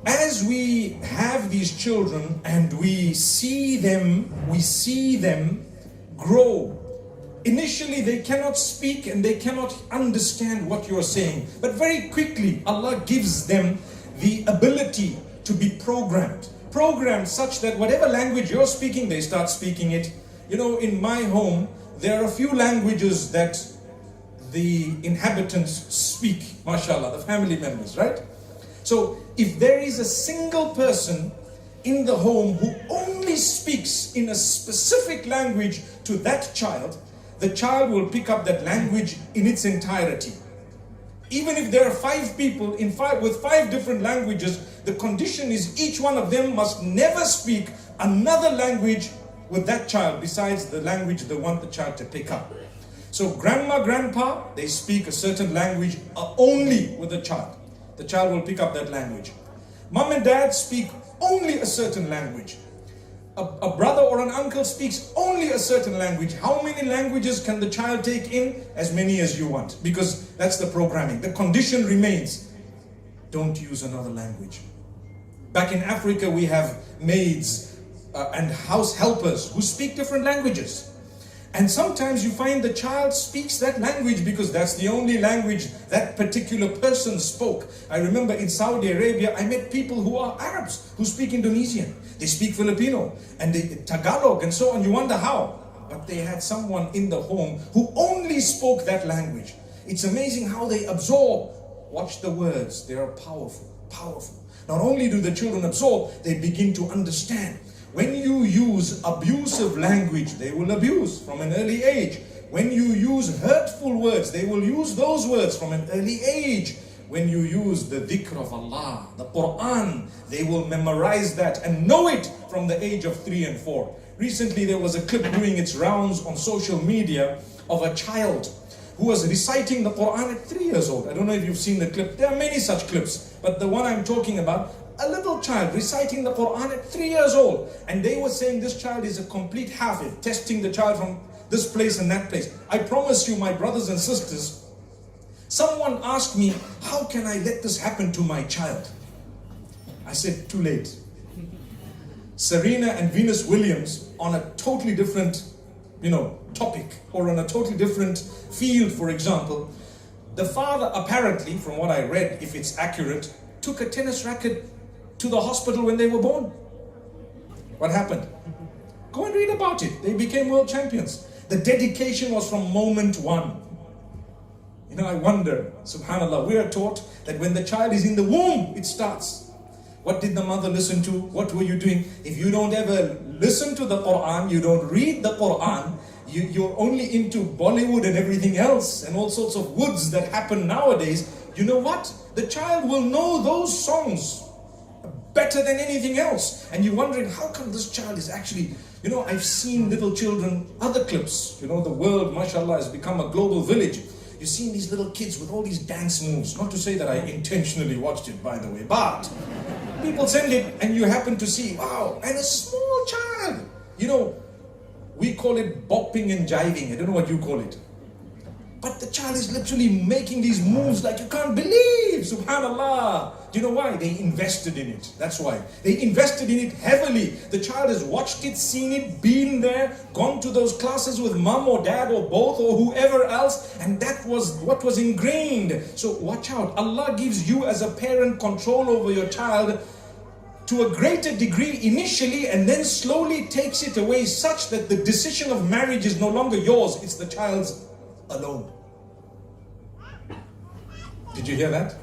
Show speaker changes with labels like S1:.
S1: as we have these children and we see them grow. Initially they cannot speak and they cannot understand what you're saying, but very quickly Allah gives them the ability to be programmed such that whatever language you're speaking, they start speaking it. You know, in my home there are a few languages that the inhabitants speak, mashallah, the family members, right? So if there is a single person in the home who only speaks in a specific language to that child, the child will pick up that language in its entirety. Even if there are 5 people with 5 different languages, the condition is each one of them must never speak another language with that child besides the language they want the child to pick up. So grandma, grandpa, they speak a certain language only with the child. The child will pick up that language. Mom and dad speak only a certain language. A brother or an uncle speaks only a certain language. How many languages can the child take in? As many as you want, because that's the programming. The condition remains, don't use another language. Back in Africa, we have maids and house helpers who speak different languages. And sometimes you find the child speaks that language because that's the only language that particular person spoke. I remember in Saudi Arabia, I met people who are Arabs who speak Indonesian. They speak Filipino and Tagalog and so on. You wonder how. But they had someone in the home who only spoke that language. It's amazing how they absorb. Watch the words. They are powerful, powerful. Not only do the children absorb, they begin to understand. When you use abusive language, they will abuse from an early age. When you use hurtful words, they will use those words from an early age. When you use the dhikr of Allah, the Quran, they will memorize that and know it from the age of 3 and 4. Recently there was a clip doing its rounds on social media of a child who was reciting the Quran at 3 years old. I don't know if you've seen the clip. There are many such clips, but the one I'm talking about, a little child reciting the Quran at 3 years old. And they were saying this child is a complete hafiz, testing the child from this place and that place. I promise you, my brothers and sisters, someone asked me, how can I let this happen to my child? I said, too late. Serena and Venus Williams on a totally different, topic, or on a totally different field, for example. The father apparently, from what I read, if it's accurate, took a tennis racket to the hospital when they were born. What happened? Go and read about it. They became world champions. The dedication was from moment one. I wonder, subhanAllah, we are taught that when the child is in the womb, it starts. What did the mother listen to? What were you doing? If you don't ever listen to the Quran, you don't read the Quran, you're only into Bollywood and everything else and all sorts of woods that happen nowadays. You know what? The child will know those songs better than anything else. And you're wondering, how come this child is actually, I've seen little children, other clips, the world, mashallah, has become a global village. You've seen these little kids with all these dance moves. Not to say that I intentionally watched it, by the way, but people send it and you happen to see, wow, and a small child. We call it bopping and jiving. I don't know what you call it. But the child is literally making these moves like you can't believe, subhanAllah. Do you know why? They invested in it. That's why. They invested in it heavily. The child has watched it, seen it, been there, gone to those classes with mom or dad or both or whoever else, and that was what was ingrained. So watch out. Allah gives you as a parent control over your child to a greater degree initially, and then slowly takes it away such that the decision of marriage is no longer yours, it's the child's alone. Did you hear that?